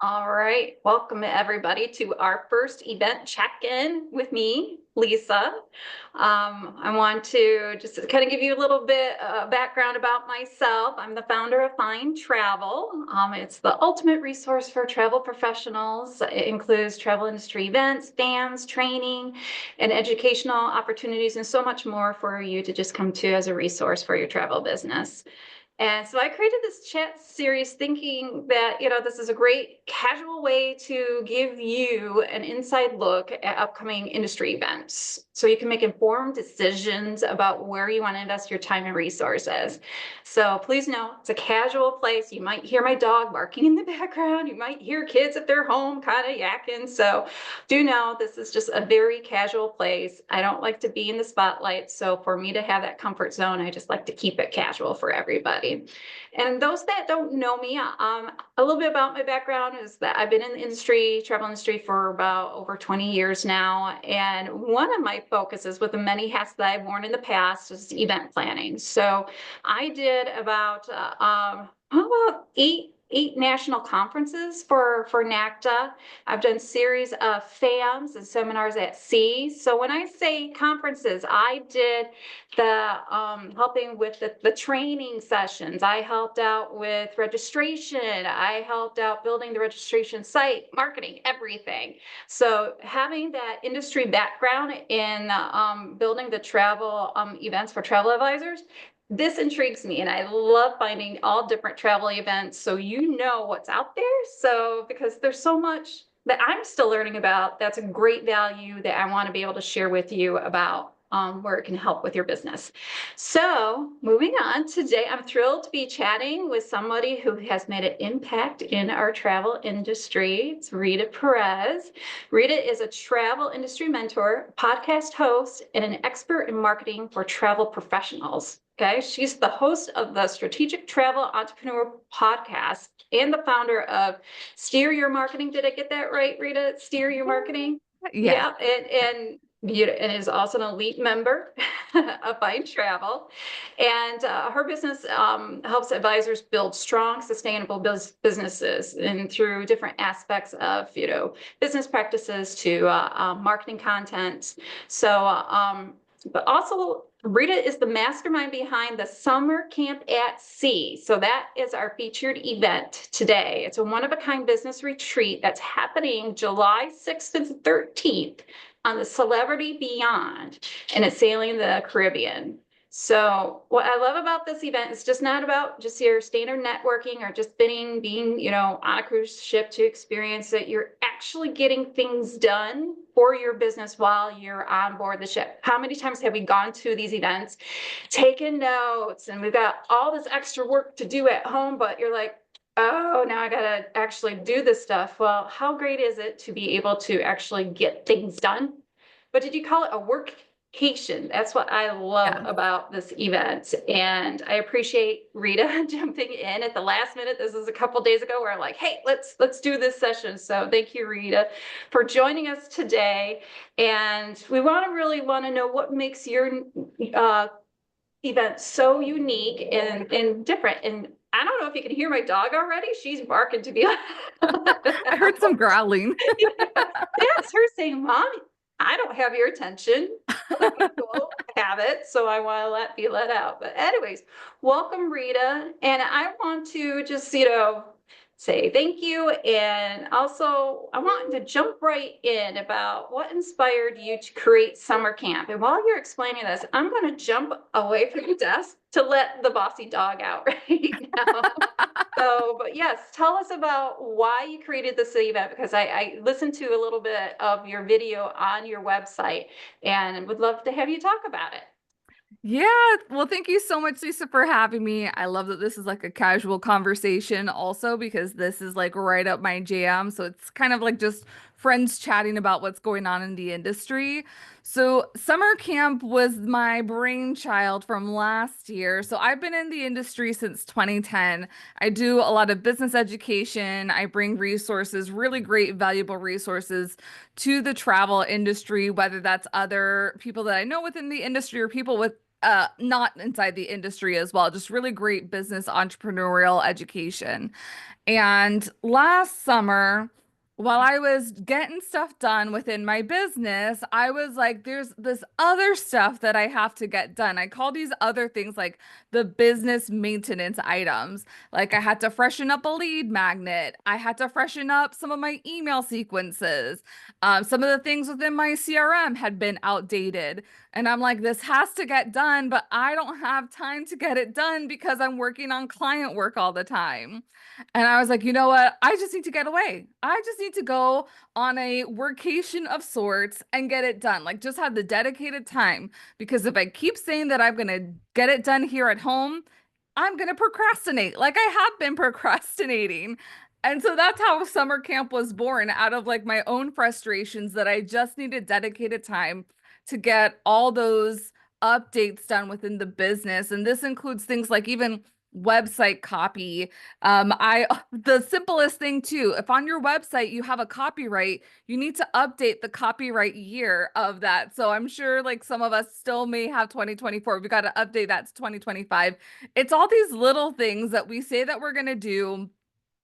All right, welcome everybody to our first event check-in with me, Lisa. I want to just kind of give you a little bit background about myself. I'm the founder of Find Travel. It's the ultimate resource for travel professionals. It includes travel industry events, dams, training, and educational opportunities, and so much more for you to just come to as a resource for your travel business. And so I created this chat series thinking that, this is a great casual way to give you an inside look at upcoming industry events. So you can make informed decisions about where you want to invest your time and resources. So please know it's a casual place. You might hear my dog barking in the background. You might hear kids at their home kind of yakking. So do know this is just a very casual place. I don't like to be in the spotlight. So for me to have that comfort zone, I just like to keep it casual for everybody. And those that don't know me, a little bit about my background is that I've been in the industry, travel industry, for about over 20 years now. And one of my focuses with the many hats that I've worn in the past is event planning. So I did about eight national conferences for NACTA. I've done series of FAMs and seminars at sea. So when I say conferences, I did the helping with the training sessions. I helped out with registration. I helped out building the registration site, marketing, everything. So having that industry background in building the travel events for travel advisors, this intrigues me, and I love finding all different travel events so you know what's out there. So because there's so much that I'm still learning about, that's a great value that I want to be able to share with you about where it can help with your business. So moving on, today I'm thrilled to be chatting with somebody who has made an impact in our travel industry. It's Rita Perez. Rita is a travel industry mentor, podcast host, and an expert in marketing for travel professionals. Okay, she's the host of the Strategic Travel Entrepreneur podcast and the founder of Steer Your Marketing. Did I get that right, Rita? Steer Your Marketing? Yeah. And is also an elite member of Find Travel. And her business helps advisors build strong, sustainable businesses, and through different aspects of, business practices to marketing content. So, but also Rita is the mastermind behind the Summer Camp at Sea. So that is our featured event today. It's a one-of-a-kind business retreat that's happening July 6th and 13th on the Celebrity Beyond, and it's sailing the Caribbean. So what I love about this event is just not about just your standard networking or just being, on a cruise ship to experience it. You're actually getting things done for your business while you're on board the ship. How many times have we gone to these events, taken notes, and we've got all this extra work to do at home, but you're like, oh, now I gotta actually do this stuff. Well, how great is it to be able to actually get things done? But did you call it a workcation? That's what I love Yeah. about this event. And I appreciate Rita jumping in at the last minute. This is a couple days ago where I'm like, hey, let's do this session. So thank you, Rita, for joining us today. And we really want to know what makes your event so unique and different. And I don't know if you can hear my dog already. She's barking to be I heard some growling. That's her saying, Mom, I don't have your attention. Cool, have it. So I want to be let out. But anyways, welcome, Rita. And I want to just, say thank you. And also I want to jump right in about what inspired you to create summer camp. And while you're explaining this, I'm going to jump away from the desk to let the bossy dog out right now. So, but yes, tell us about why you created this event, because I listened to a little bit of your video on your website and would love to have you talk about it. Yeah, well, thank you so much, Lisa, for having me. I love that this is like a casual conversation also because this is like right up my jam. So it's kind of like just friends chatting about what's going on in the industry. So summer camp was my brainchild from last year. So I've been in the industry since 2010. I do a lot of business education. I bring resources, really great, valuable resources to the travel industry, whether that's other people that I know within the industry or people with not inside the industry as well, just really great business entrepreneurial education. And last summer, while I was getting stuff done within my business, I was like, there's this other stuff that I have to get done. I call these other things like the business maintenance items. Like I had to freshen up a lead magnet. I had to freshen up some of my email sequences. Some of the things within my CRM had been outdated. And I'm like, this has to get done, but I don't have time to get it done because I'm working on client work all the time. And I was like, you know what? I just need to get away. I just need to go on a workation of sorts and get it done. Like, just have the dedicated time. Because if I keep saying that I'm going to get it done here at home, I'm going to procrastinate. Like, I have been procrastinating. And so that's how summer camp was born out of like my own frustrations that I just needed dedicated time to get all those updates done within the business. And this includes things like even website copy. I the simplest thing too, if on your website you have a copyright, you need to update the copyright year of that. So I'm sure like some of us still may have 2024. We got to update that to 2025. It's all these little things that we say that we're going to do.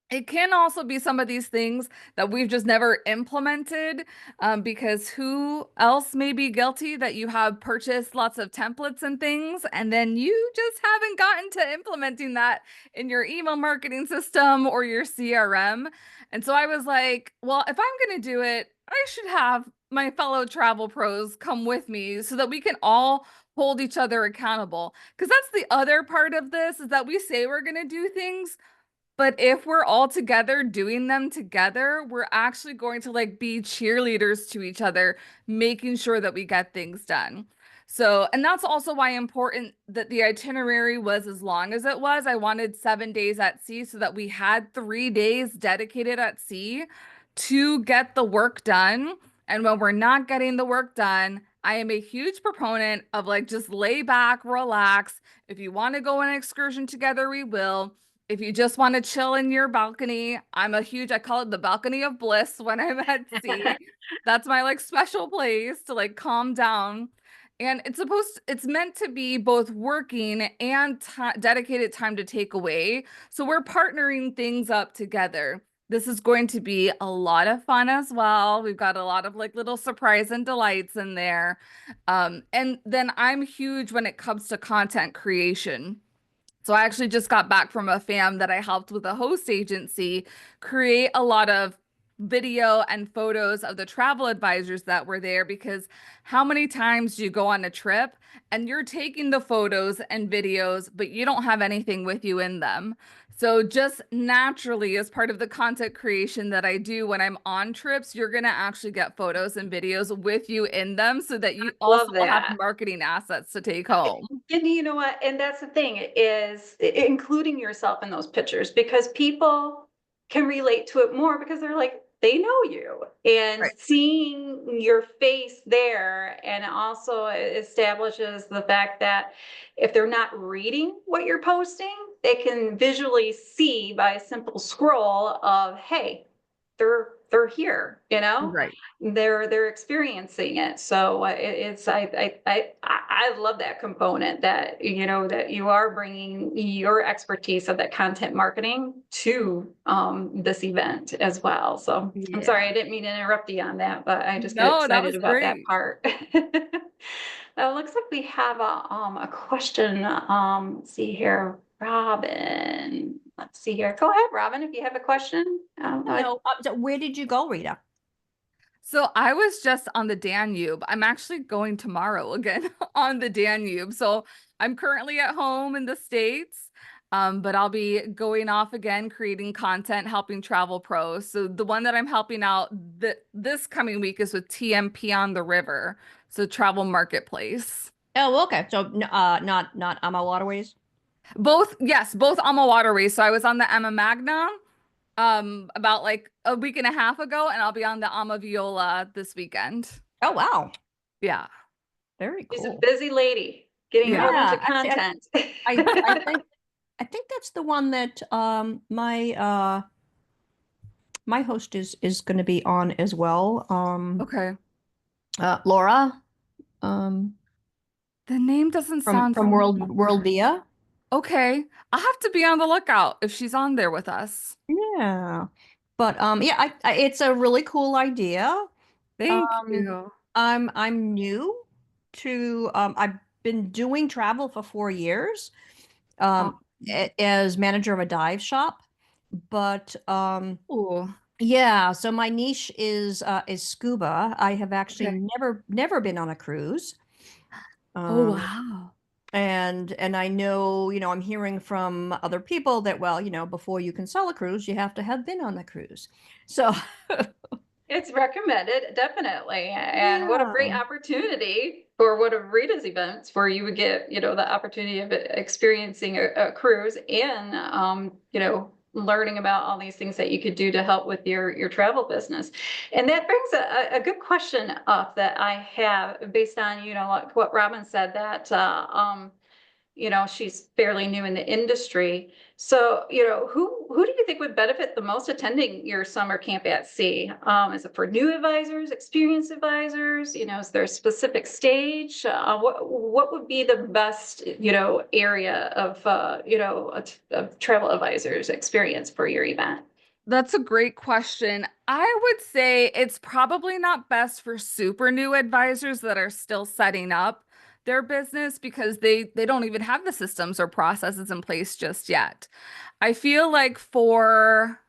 It can also be some of these things that we've just never implemented, because who else may be guilty that you have purchased lots of templates and things, and then you just haven't gotten to implementing that in your email marketing system or your CRM. And so I was like, well, if I'm going to do it, I should have my fellow travel pros come with me so that we can all hold each other accountable. Because that's the other part of this is that we say we're going to do things. But if we're all together doing them together, we're actually going to like be cheerleaders to each other, making sure that we get things done. So, and that's also why important that the itinerary was as long as it was. I wanted 7 days at sea so that we had 3 days dedicated at sea to get the work done. And when we're not getting the work done, I am a huge proponent of like just lay back, relax. If you want to go on an excursion together, we will. If you just want to chill in your balcony, I call it the balcony of bliss when I'm at sea. That's my like special place to like calm down. And it's meant to be both working and dedicated time to take away. So we're partnering things up together. This is going to be a lot of fun as well. We've got a lot of like little surprise and delights in there. And then I'm huge when it comes to content creation. So I actually just got back from a fam that I helped with a host agency create a lot of video and photos of the travel advisors that were there, because how many times do you go on a trip and you're taking the photos and videos, but you don't have anything with you in them? So just naturally, as part of the content creation that I do when I'm on trips, you're going to actually get photos and videos with you in them so that you also Love will have that. marketing assets to take home. And you know what? And that's the thing is including yourself in those pictures because people can relate to it more because they're like, they know you and Right. seeing your face there. And it also establishes the fact that if they're not reading what you're posting, they can visually see by a simple scroll of, hey, they're here, you know, Right. they're experiencing it. So it's I love that component that you know that you are bringing your expertise of that content marketing to this event as well. So I'm sorry Yeah. I didn't mean to interrupt you on that, but I just get No, that excited was about that great. part. Looks like we have a question. Let's see here, Robin. Let's see here. Go ahead, Robin, if you have a question. Hello. So where did you go, Rita? So I was just on the Danube. I'm actually going tomorrow again on the Danube. So I'm currently at home in the States, but I'll be going off again, creating content, helping travel pros. So the one that I'm helping out this coming week is with TMP on the River, so Travel Marketplace. Oh, okay. So, not Ama Waterways. Both, yes, both Alma Waterways. So I was on the Emma Magna about like a week and a half ago, and I'll be on the Ama Viola this weekend. Oh, wow. Yeah. Very She's a cool. busy lady getting a Yeah. whole bunch of Yeah, actually, content. I think that's the one that my host is going to be on as well. Okay. Laura. Um, The name doesn't from sound World familiar. Via. Okay. I'll have to be on the lookout if she's on there with us. Yeah. But yeah, it's a really cool idea. Thank Um, you. I'm new to I've been doing travel for 4 years Oh, as manager of a dive shop. But cool. yeah, so my niche is scuba. I have actually Okay. never been on a cruise. Oh, Um, wow. and I know, I'm hearing from other people that, well, before you can sell a cruise, you have to have been on a cruise. So It's recommended, definitely. And what a great yeah. opportunity for one of Rita's events where you would get, the opportunity of experiencing a cruise and, learning about all these things that you could do to help with your travel business. And that brings a good question up that I have based on, like what Robin said that, she's fairly new in the industry. So, who do you think would benefit the most attending your summer camp at sea? Is it for new advisors, experienced advisors? Is there a specific stage? What would be the best, area of travel advisors experience for your event? That's a great question. I would say it's probably not best for super new advisors that are still setting up their business because they don't even have the systems or processes in place just yet. I feel like for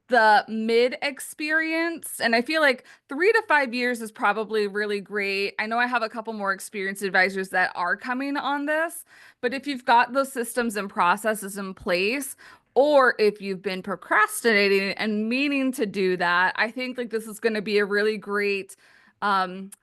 the mid experience, and I feel like 3 to 5 years is probably really great. I know I have a couple more experienced advisors that are coming on this, but if you've got those systems and processes in place, or if you've been procrastinating and meaning to do that, I think like this is going to be a really great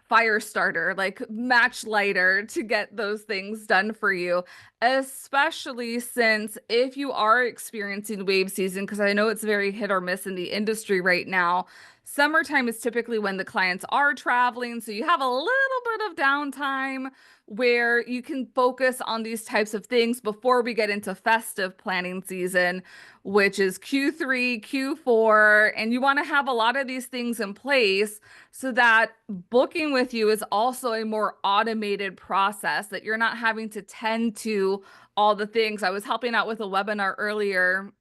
fire starter, like match lighter to get those things done for you, especially since if you are experiencing wave season, because I know it's very hit or miss in the industry right now, summertime is typically when the clients are traveling. So you have a little bit of downtime where you can focus on these types of things before we get into festive planning season, which is Q3, Q4. And you want to have a lot of these things in place so that booking with you is also a more automated process that you're not having to tend to all the things. I was helping out with a webinar earlier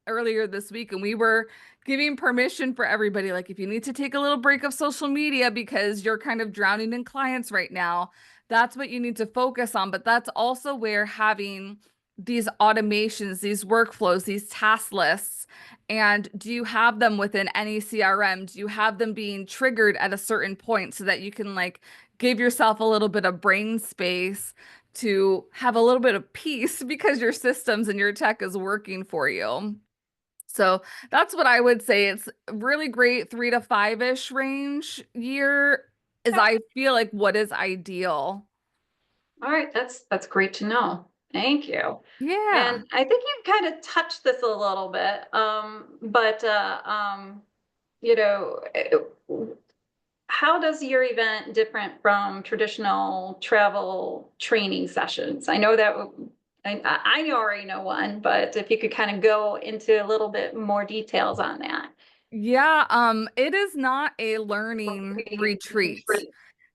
this week, and we were giving permission for everybody, like if you need to take a little break of social media because you're kind of drowning in clients right now, that's what you need to focus on. But that's also where having these automations, these workflows, these task lists, and do you have them within any CRM? Do you have them being triggered at a certain point so that you can like give yourself a little bit of brain space to have a little bit of peace because your systems and your tech is working for you? So that's what I would say. It's really great 3 to 5-ish range year is I feel like what is ideal. All right, that's great to know. Thank you. Yeah. And I think you kind of touched this a little bit, but you know, eh, how does your event different from traditional travel training sessions? I know that I already know one, but if you could kind of go into a little bit more details on that. Yeah, it is not a learning retreat.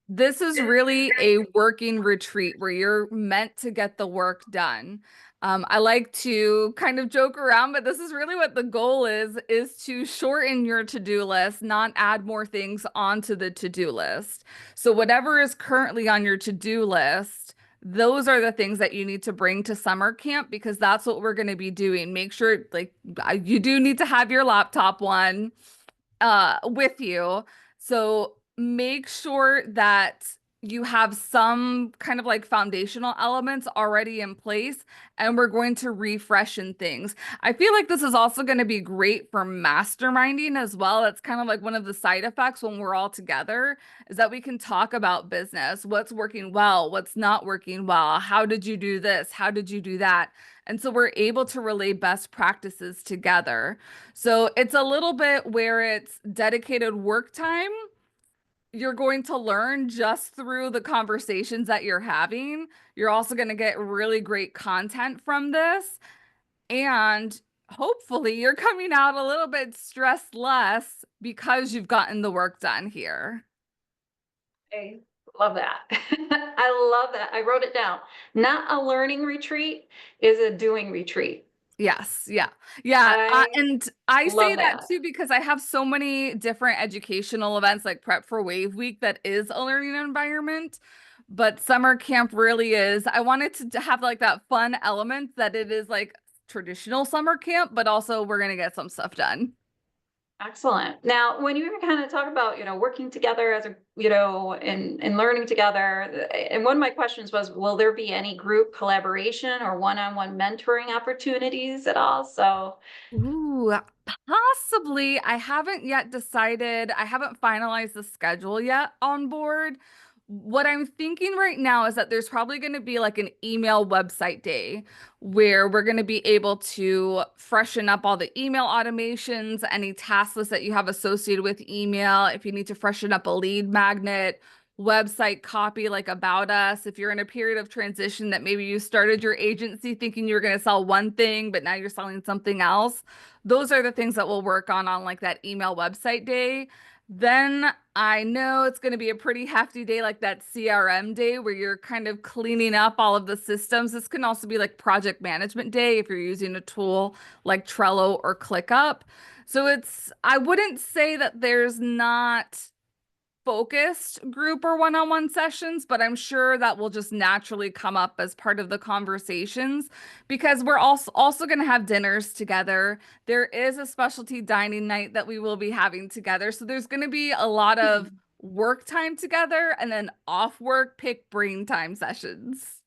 This is really a working retreat where you're meant to get the work done. I like to kind of joke around, but this is really what the goal is to shorten your to-do list, not add more things onto the to-do list. So whatever is currently on your to-do list, those are the things that you need to bring to summer camp because that's what we're going to be doing. Make sure like you do need to have your laptop one with you. So make sure that you have some kind of like foundational elements already in place, and we're going to refreshen things. I feel like this is also going to be great for masterminding as well. That's kind of like one of the side effects when we're all together is that we can talk about business, what's working well, what's not working well, how did you do this, how did you do that? And so we're able to relay best practices together. So it's a little bit where it's dedicated work time. You're going to learn just through the conversations that you're having. You're also going to get really great content from this. And hopefully, you're coming out a little bit stressed less because you've gotten the work done here. Okay. Love that. I love that. I wrote it down. Not a learning retreat is a doing retreat. Yes, yeah. Yeah, I and I say love that that. too because I have so many different educational events like Prep for Wave Week that is a learning environment, but summer camp really is. I wanted to have like that fun element that it is like traditional summer camp, but also we're gonna get some stuff done. Excellent. Now, when you were kind of talk about, working together as a, and learning together, and one of my questions was, will there be any group collaboration or one-on-one mentoring opportunities at all? So, Ooh, possibly. I haven't yet decided. I haven't finalized the schedule yet on board. What I'm thinking right now is that there's probably going to be like an email website day where we're going to be able to freshen up all the email automations, any task lists that you have associated with email. If you need to freshen up a lead magnet, website copy like about us, if you're in a period of transition that maybe you started your agency thinking you were going to sell one thing but now you're selling something else, those are the things that we'll work on like that email website day. Then I know it's going to be a pretty hefty day like that CRM day where you're kind of cleaning up all of the systems. This can also be like project management day if you're using a tool like Trello or ClickUp. So I wouldn't say that there's not focused group or one-on-one sessions, but I'm sure that will just naturally come up as part of the conversations because we're also going to have dinners together. There is a specialty dining night that we will be having together. So there's going to be a lot of work time together and then off work pick brain time sessions.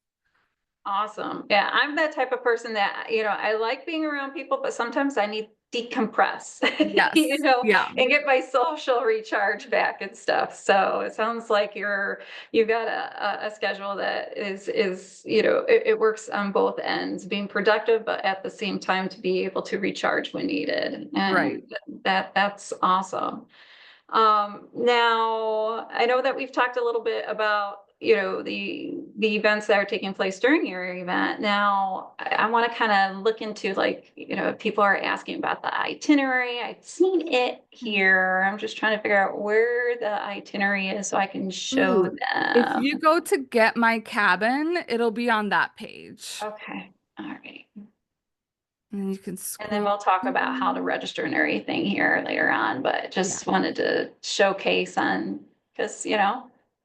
awesome. Yeah, I'm that type of person that, I like being around people, but sometimes I need decompress, Yes. Yeah. and get my social recharge back and stuff. So it sounds like you've got a schedule that is, it works on both ends, being productive, but at the same time to be able to recharge when needed. Right. And that's awesome. Now I know that we've talked a little bit about, the events that are taking place during your event. Now I want to kind of look into like, if people are asking about the itinerary. I've seen it here. I'm just trying to figure out where the itinerary is so I can show Ooh, if them. you go to Get My Cabin, it'll be on that page. Okay. All right. And you can And then scroll. we'll talk about how to register and everything here later on, but Yeah. just wanted to showcase on, because,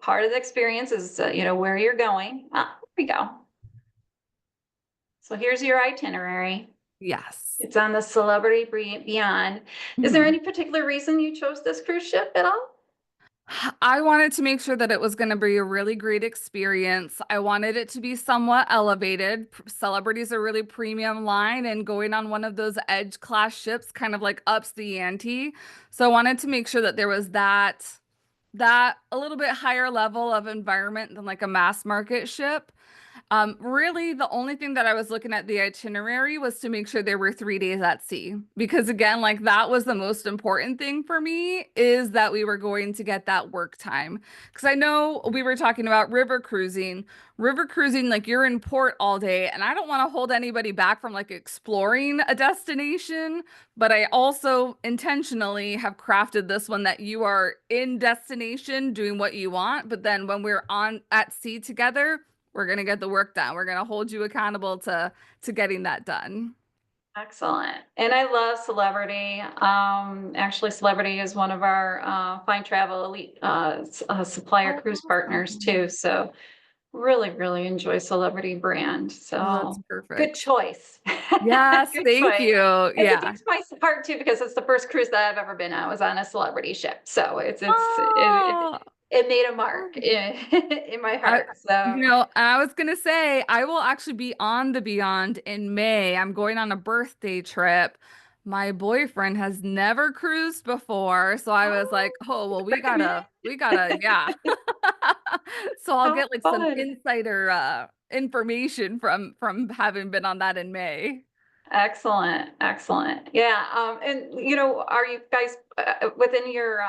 part of the experience is, where you're going. Ah, here we go. So here's your itinerary. Yes. It's on the Celebrity Beyond. Is there Mhm. any particular reason you chose this cruise ship at all? I wanted to make sure that it was going to be a really great experience. I wanted it to be somewhat elevated. Celebrities are really premium line, and going on one of those Edge class ships kind of like ups the ante. So I wanted to make sure that there was that a little bit higher level of environment than like a mass market ship. Really, the only thing that I was looking at the itinerary was to make sure there were 3 days at sea. Because again, like that was the most important thing for me is that we were going to get that work time. Because I know we were talking about river cruising. River cruising, like you're in port all day, and I don't want to hold anybody back from like exploring a destination. But I also intentionally have crafted this one that you are in destination doing what you want. But then when we're on at sea together, we're gonna get the work done. We're gonna hold you accountable to getting that done. Excellent. And I love Celebrity. Actually, Celebrity is one of our Fine Travel Elite supplier Oh, cruise partners too. awesome. So really, really enjoy Celebrity brand. Oh, that's So good perfect. choice. Yes, Good thank choice. you. And it Yeah. takes my heart too because it's the first cruise that I've ever been on. I was on a celebrity ship, so Oh, it made a mark in my I, heart. So I was gonna say I will actually be on the Beyond in May. I'm going on a birthday trip. My boyfriend has never cruised before, so I was like, "Oh, well, recommend. yeah." So I'll How get like some fun. insider information from having been on that in May. Excellent, excellent. Yeah, and are you guys within your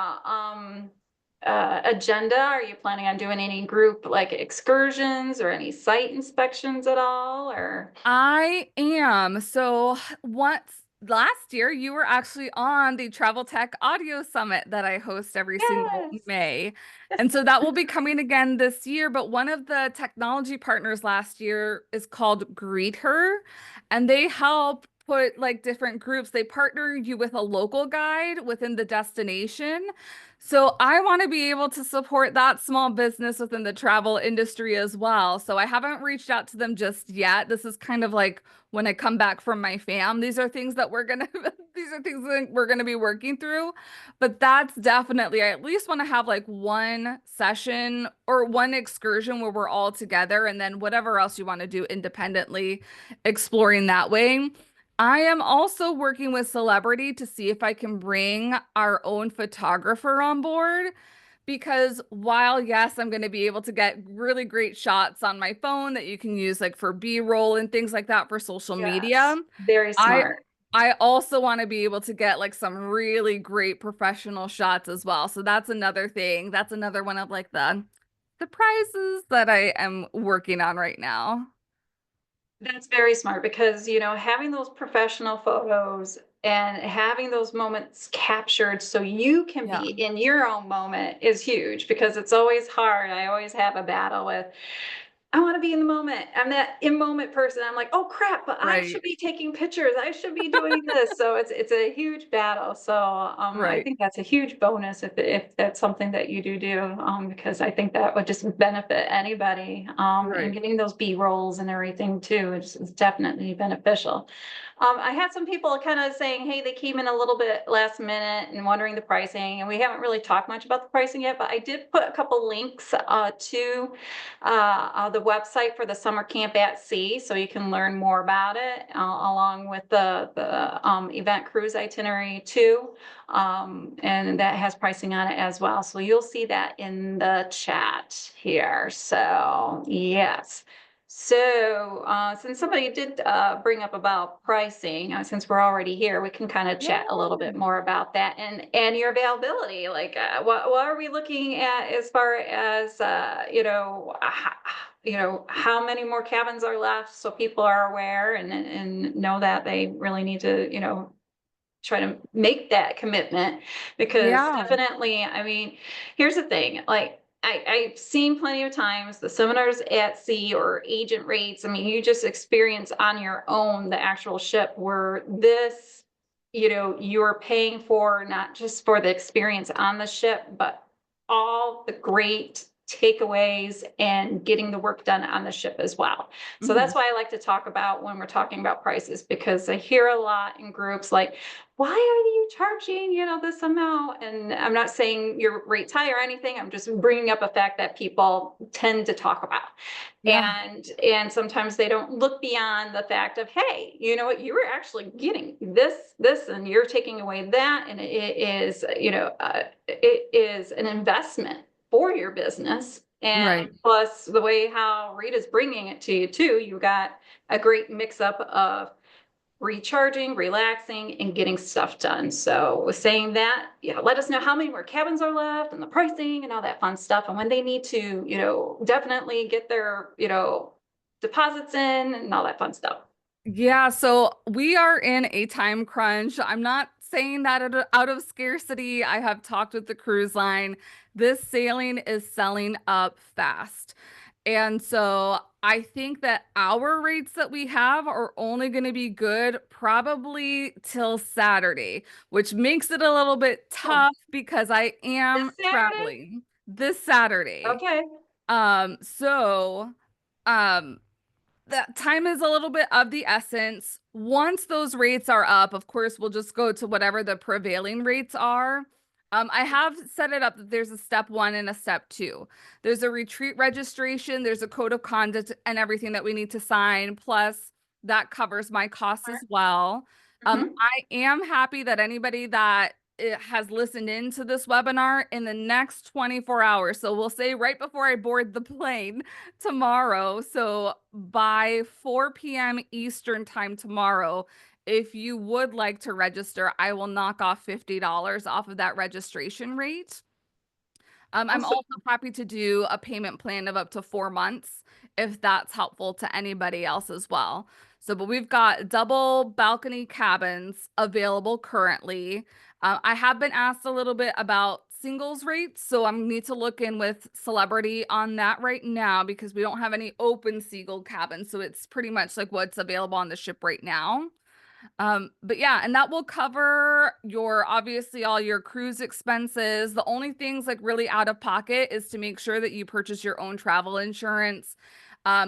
agenda? Are you planning on doing any group like excursions or any site inspections at all? Or I am. So once last year you were actually on the Travel Tech Audio Summit that I host every single Yes. May. And so that will be coming again this year. But one of the technology partners last year is called Greet Her, and they help put like different groups. They partner you with a local guide within the destination. So I want to be able to support that small business within the travel industry as well. So I haven't reached out to them just yet. This is kind of like when I come back from my fam. These are things that we're gonna these are things that we're gonna be working through. But that's definitely, I at least want to have like one session or one excursion where we're all together, and then whatever else you want to do independently, exploring that way. I am also working with Celebrity to see if I can bring our own photographer on board because while yes, I'm going to be able to get really great shots on my phone that you can use like for B-roll and things like that for social media, Yes. Very I smart. I also want to be able to get like some really great professional shots as well. So that's another thing. That's another one of like the prizes that I am working on right now. That's very smart because, having those professional photos and having those moments captured so you can Yeah, be in your own moment is huge because it's always hard. I always have a battle with I want to be in the moment. I'm that in moment person. I'm like, oh crap, but I right, should be taking pictures. I should be doing this. So it's a huge battle. So I right, think that's a huge bonus if that's something that you do because I think that would just benefit anybody and right. getting those B rolls and everything too is definitely beneficial. I had some people kind of saying, hey, they came in a little bit last minute and wondering the pricing, and we haven't really talked much about the pricing yet, but I did put a couple links to the website for the summer camp at sea, so you can learn more about it, along with the event cruise itinerary too, and that has pricing on it as well. So you'll see that in the chat here. So yes. So since somebody did bring up about pricing, since we're already here, we can kind of chat a little Yeah. bit more about that and your availability. Like, what are we looking at as far as how many more cabins are left, so people are aware and know that they really need to try to make that commitment because Yeah. definitely, I mean, here's the thing, like I've seen plenty of times the seminars at sea or agent rates. I mean, you just experience on your own the actual ship where this, you're paying for not just for the experience on the ship, but all the great takeaways and getting the work done on the ship as well. So Mhm. that's why I like to talk about when we're talking about prices, because I hear a lot in groups like, why are you charging, this amount? And I'm not saying your rate's high or anything. I'm just bringing up a fact that people tend to talk about. Yeah. And sometimes they don't look beyond the fact of, hey, you know what, you were actually getting this, and you're taking away that. And it is, it is an investment for your business. And Right. plus the way how Rita's bringing it to you too, you got a great mix up of recharging, relaxing, and getting stuff done. So with saying that, yeah, let us know how many more cabins are left and the pricing and all that fun stuff. And when they need to, definitely get their, deposits in and all that fun stuff. Yeah, so we are in a time crunch. I'm not saying that out of scarcity. I have talked with the cruise line. This sailing is selling up fast. And so I think that our rates that we have are only going to be good probably till Saturday, which makes it a little bit Oh, tough because I this am Saturday? traveling this Saturday. Okay. So um that time is a little bit of the essence. Once those rates are up, of course, we'll just go to whatever the prevailing rates are. I have set it up that there's a step one and a step two. There's a retreat registration, there's a code of conduct and everything that we need to sign. Plus, that covers my costs as well. Mhm. I am happy that anybody that has listened into this webinar in the next 24 hours. So we'll say right before I board the plane, tomorrow. So by 4 p.m. Eastern time tomorrow, if you would like to register, I will knock off $50 off of that registration rate. I'm Also, also happy to do a payment plan of up to 4 months if that's helpful to anybody else as well. So, but we've got double balcony cabins available currently. I have been asked a little bit about singles rates, so I need to look in with Celebrity on that right now because we don't have any open single cabins. So it's pretty much like what's available on the ship right now. But yeah, and that will cover your obviously all your cruise expenses. The only things like really out of pocket is to make sure that you purchase your own travel insurance.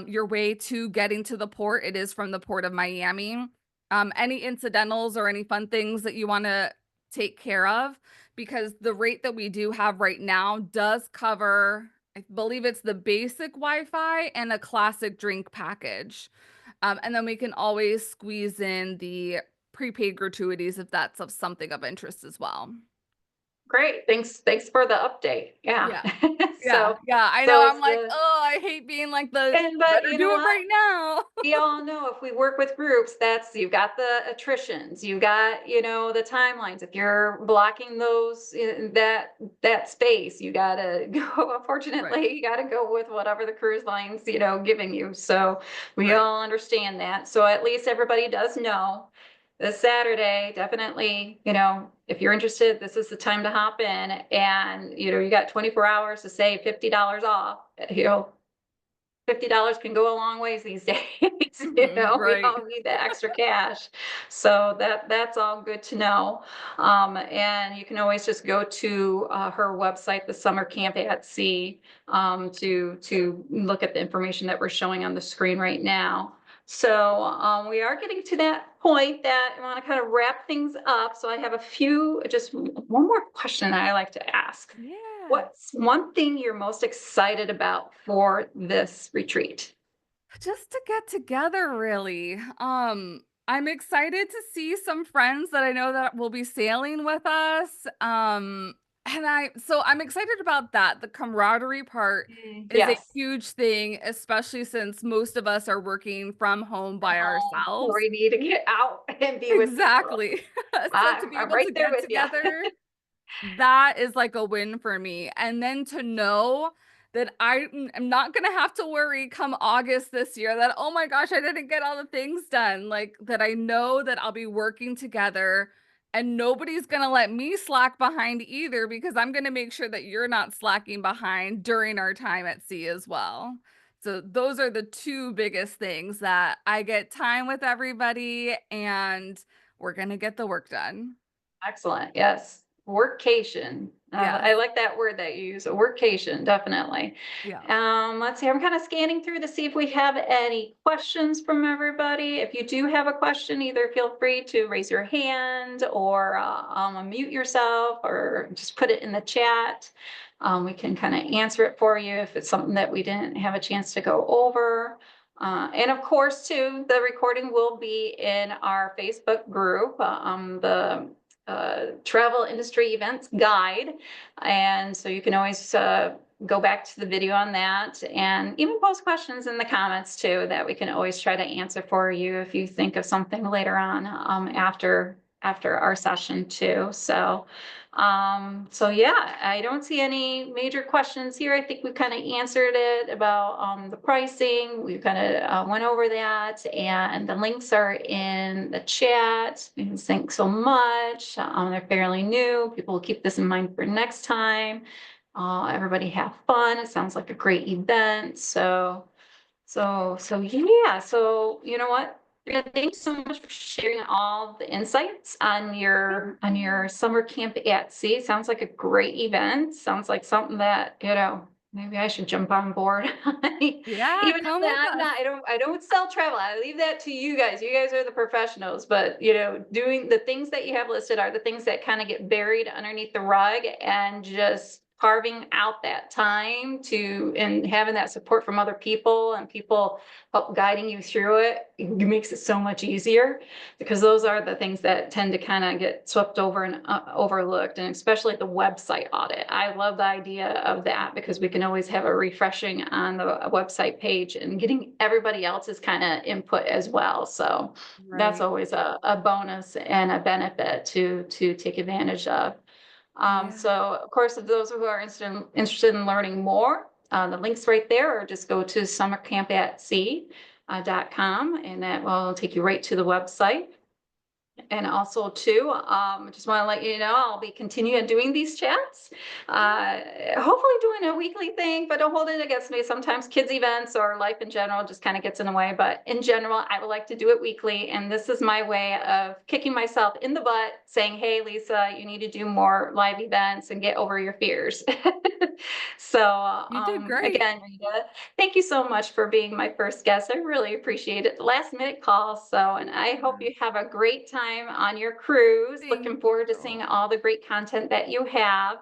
Your way to getting to the port, it is from the port of Miami. Any incidentals or any fun things that you want to take care of, because the rate that we do have right now does cover, I believe it's the basic Wi-Fi and a classic drink package. And then we can always squeeze in the prepaid gratuities if that's of something of interest as well. Great. Thanks for the update. Yeah. Yeah. So, Yeah. I so know. I'm it's like, the, oh, I hate being like the but better you do know it what? right now. We all know if we work with groups, that's, you've got the attritions, you got, the timelines. If you're blocking those, that space, you gotta go, Right. unfortunately, you gotta go with whatever the cruise line's, giving you. So we Right. all understand that. So at least everybody does know this Saturday, definitely, if you're interested, this is the time to hop in, and, you got 24 hours to save $50 off, $50 can go a long ways these days. We Right. don't need the extra cash. So that's all good to know. And you can always just go to her website, the Summer Camp at Sea, to look at the information that we're showing on the screen right now. So we are getting to that point that I want to kind of wrap things up. So I have just one more question that I like to ask. Yeah. What's one thing you're most excited about for this retreat? Just to get together, really. I'm excited to see some friends that I know that will be sailing with us. So I'm excited about that. The camaraderie part is a Yes, huge thing, especially since most of us are working from home from by home, where ourselves. we need to get out and be with people. Exactly. So to be I'm able right to there get with you. together, that is like a win for me. And then to know that I am not going to have to worry come August this year that, oh my gosh, I didn't get all the things done. Like that I know that I'll be working together and nobody's going to let me slack behind either because I'm going to make sure that you're not slacking behind during our time at sea as well. So those are the two biggest things that I get time with everybody and we're going to get the work done. Excellent. Yes. Workcation. Yes. I like that word that you use. A workcation, definitely. Yeah. Let's see. I'm kind of scanning through to see if we have any questions from everybody. If you do have a question, either feel free to raise your hand or unmute yourself or just put it in the chat. We can kind of answer it for you if it's something that we didn't have a chance to go over. And of course, too, the recording will be in our Facebook group, the Travel Industry Events Guide. And so you can always go back to the video on that and even post questions in the comments too, that we can always try to answer for you if you think of something later on after our session too. So yeah, I don't see any major questions here. I think we kind of answered it about the pricing. We kind of went over that, and the links are in the chat. And thanks so much. They're fairly new. People will keep this in mind for next time. Everybody have fun. It sounds like a great event. So yeah, so you know what? Yeah, thanks so much for sharing all the insights on your summer camp at sea. Sounds like a great event. Sounds like something that, maybe I should jump on board. Even Yeah, though come with that us. I don't sell travel. I leave that to you guys. You guys are the professionals, but doing the things that you have listed are the things that kind of get buried underneath the rug, and just carving out that time and having that support from other people and people help guiding you through it makes it so much easier, because those are the things that tend to kind of get swept over and overlooked, and especially the website audit. I love the idea of that because we can always have a refreshing on the website page and getting everybody else's kind of input as well. So that's Right. always a bonus and a benefit to take advantage of. Yeah. So of course, if those who are interested in learning more, the link's right there, or just go to Summer Camp at Sea. com, and that will take you right to the website. And also too, just want to let you know, I'll be continuing doing these chats. Hopefully doing a weekly thing, but don't hold it against me. Sometimes kids events or life in general just kind of gets in the way. But in general, I would like to do it weekly. And this is my way of kicking myself in the butt, saying, hey, Lisa, you need to do more live events and get over your fears. So You did great. again, Rita, thank you so much for being my first guest. I really appreciate it. Last minute call. So, and I hope you have a great time on your cruise. Thank Looking forward to you. seeing all the great content that you have.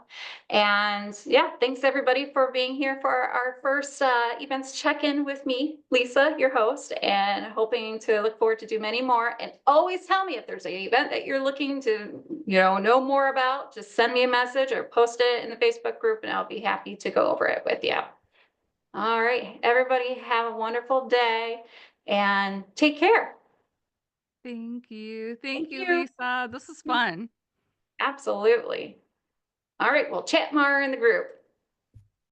And yeah, thanks everybody for being here for our first events check-in with me, Lisa, your host, and hoping to look forward to do many more. And always tell me if there's an event that you're looking to, know more about, just send me a message or post it in the Facebook group and I'll be happy to go over it with you. All right, everybody have a wonderful day and take care. Thank you. Thank Thank you, you. Lisa. This is fun. Absolutely. All right, we'll chat more in the group.